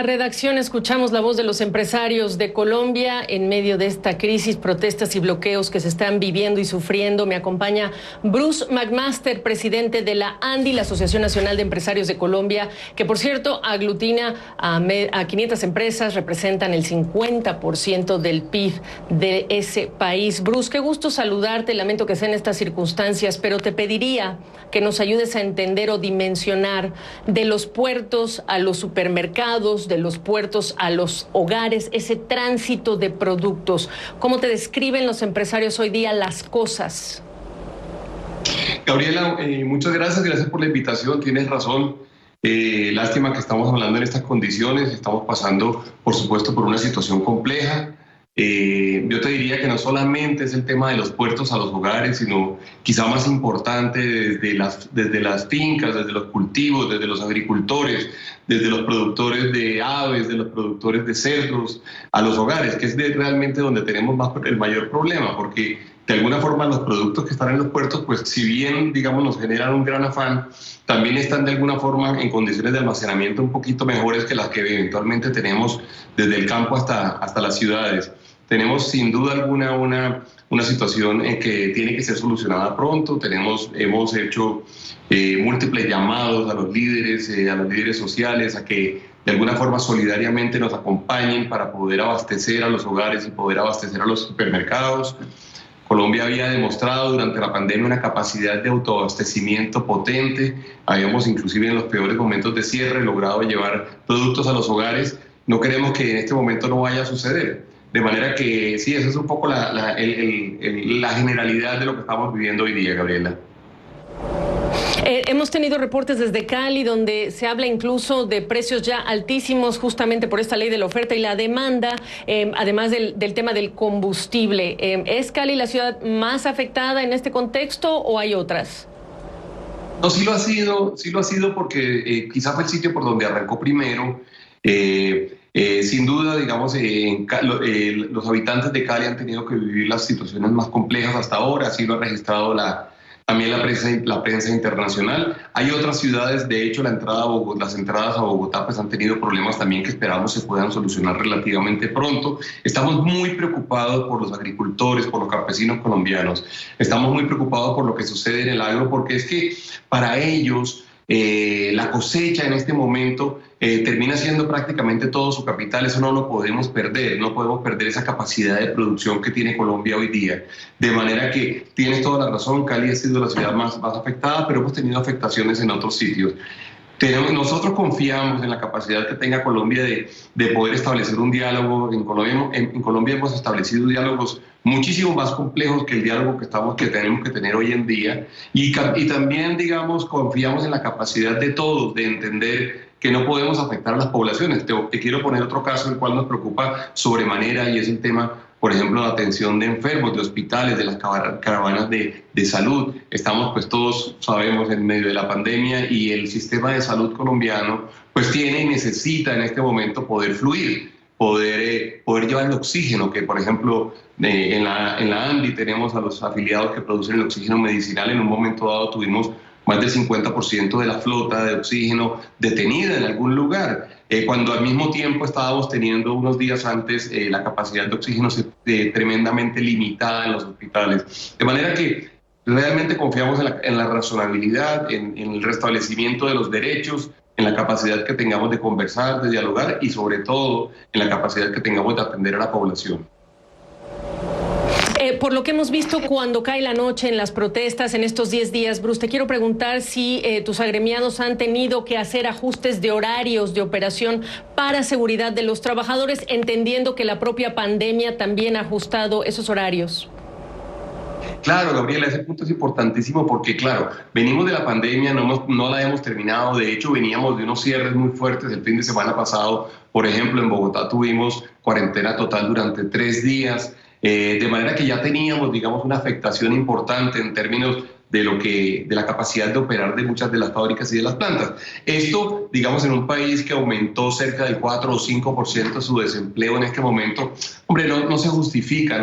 la redacción escuchamos la voz de los empresarios de Colombia en medio de esta crisis, protestas y bloqueos que se están viviendo y sufriendo. Me acompaña Bruce McMaster, presidente de la ANDI, la Asociación Nacional de Empresarios de Colombia, que por cierto aglutina a 500 empresas, representan el 50% del PIB de ese país. Bruce, qué gusto saludarte, lamento que sean estas circunstancias, pero te pediría que nos ayudes a entender o dimensionar de los puertos a los supermercados, de los puertos a los hogares, ese tránsito de productos. ¿Cómo te describen los empresarios hoy día las cosas? Gabriela, muchas gracias por la invitación, tienes razón. Lástima que estamos hablando en estas condiciones, estamos pasando, por supuesto, por una situación compleja. Yo te diría que no solamente es el tema de los puertos a los hogares, sino quizá más importante desde las fincas, desde los cultivos, desde los agricultores, desde los productores de aves, de los productores de cerdos, a los hogares, que es realmente donde tenemos el mayor problema, porque de alguna forma los productos que están en los puertos, pues si bien, digamos, nos generan un gran afán, también están de alguna forma en condiciones de almacenamiento un poquito mejores que las que eventualmente tenemos desde el campo hasta las ciudades. Tenemos sin duda alguna una situación que tiene que ser solucionada pronto. Hemos hecho múltiples llamados a los líderes sociales, a que de alguna forma solidariamente nos acompañen para poder abastecer a los hogares y poder abastecer a los supermercados. Colombia había demostrado durante la pandemia una capacidad de autoabastecimiento potente. Habíamos inclusive en los peores momentos de cierre logrado llevar productos a los hogares. No queremos que en este momento no vaya a suceder. De manera que sí, esa es un poco la generalidad de lo que estamos viviendo hoy día, Gabriela. Hemos tenido reportes desde Cali donde se habla incluso de precios ya altísimos justamente por esta ley de la oferta y la demanda, además del tema del combustible. ¿Es Cali la ciudad más afectada en este contexto o hay otras? No, sí lo ha sido porque quizá fue el sitio por donde arrancó primero. Sin duda, digamos, los habitantes de Cali han tenido que vivir las situaciones más complejas hasta ahora, así lo ha registrado también la prensa internacional. Hay otras ciudades, de hecho, las entradas a Bogotá pues, han tenido problemas también que esperamos se puedan solucionar relativamente pronto. Estamos muy preocupados por los agricultores, por los campesinos colombianos. Estamos muy preocupados por lo que sucede en el agro, porque es que para ellos la cosecha en este momento termina siendo prácticamente todo su capital. Eso no lo podemos perder, no podemos perder esa capacidad de producción que tiene Colombia hoy día. De manera que tienes toda la razón, Cali ha sido la ciudad más afectada, pero hemos tenido afectaciones en otros sitios. Nosotros confiamos en la capacidad que tenga Colombia de poder establecer un diálogo. En Colombia hemos establecido diálogos muchísimo más complejos que el diálogo que tenemos que tener hoy en día. Y también, digamos, confiamos en la capacidad de todos de entender que no podemos afectar a las poblaciones. Te quiero poner otro caso el cual nos preocupa sobremanera y es el tema, por ejemplo, la atención de enfermos, de hospitales, de las caravanas de salud. Estamos, pues todos sabemos, en medio de la pandemia y el sistema de salud colombiano pues tiene y necesita en este momento poder fluir, poder llevar el oxígeno, que por ejemplo en la ANDI tenemos a los afiliados que producen el oxígeno medicinal. En un momento dado tuvimos más del 50% de la flota de oxígeno detenida en algún lugar, cuando al mismo tiempo estábamos teniendo unos días antes la capacidad de oxígeno tremendamente limitada en los hospitales. De manera que realmente confiamos en la razonabilidad, en el restablecimiento de los derechos, en la capacidad que tengamos de conversar, de dialogar y sobre todo en la capacidad que tengamos de atender a la población. Por lo que hemos visto cuando cae la noche en las protestas en estos 10 días, Bruce, te quiero preguntar si tus agremiados han tenido que hacer ajustes de horarios de operación para seguridad de los trabajadores, entendiendo que la propia pandemia también ha ajustado esos horarios. Claro, Gabriela, ese punto es importantísimo porque, claro, venimos de la pandemia, no la hemos terminado. De hecho, veníamos de unos cierres muy fuertes el fin de semana pasado. Por ejemplo, en Bogotá tuvimos cuarentena total durante 3 días. De manera que ya teníamos, digamos, una afectación importante en términos de la capacidad de operar de muchas de las fábricas y de las plantas. Esto, digamos, en un país que aumentó cerca del 4 o 5% su desempleo en este momento, hombre, no se justifica,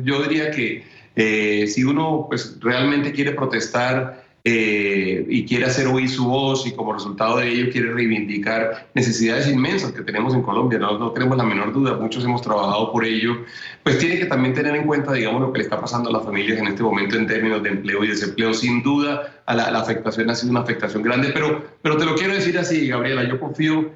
yo diría que si uno pues, realmente quiere protestar y quiere hacer oír su voz y como resultado de ello quiere reivindicar necesidades inmensas que tenemos en Colombia, no tenemos la menor duda, muchos hemos trabajado por ello, pues tiene que también tener en cuenta, digamos, lo que le está pasando a las familias en este momento en términos de empleo y desempleo. Sin duda, la afectación ha sido una afectación grande, pero te lo quiero decir así, Gabriela, yo confío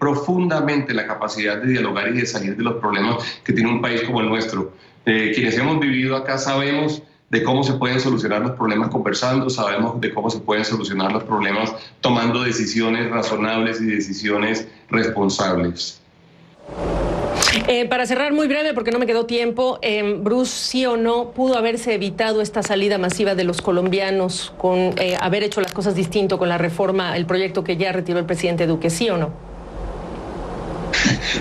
profundamente en la capacidad de dialogar y de salir de los problemas que tiene un país como el nuestro. Quienes hemos vivido acá sabemos de cómo se pueden solucionar los problemas conversando, sabemos de cómo se pueden solucionar los problemas tomando decisiones razonables y decisiones responsables. Para cerrar muy breve, porque no me quedó tiempo, Bruce, ¿sí o no pudo haberse evitado esta salida masiva de los colombianos con haber hecho las cosas distinto con la reforma, el proyecto que ya retiró el presidente Duque, sí o no?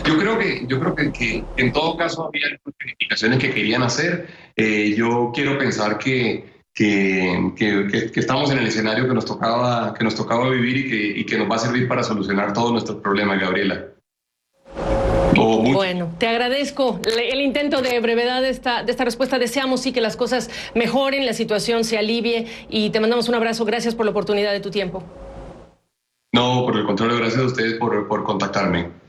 Yo creo que en todo caso había modificaciones que querían hacer. Yo quiero pensar que estamos en el escenario que nos tocaba vivir y que nos va a servir para solucionar todos nuestros problemas, Gabriela. Bueno, te agradezco el intento de brevedad de esta respuesta. Deseamos sí que las cosas mejoren, la situación se alivie y te mandamos un abrazo. Gracias por la oportunidad de tu tiempo. No, por el contrario, gracias a ustedes por contactarme.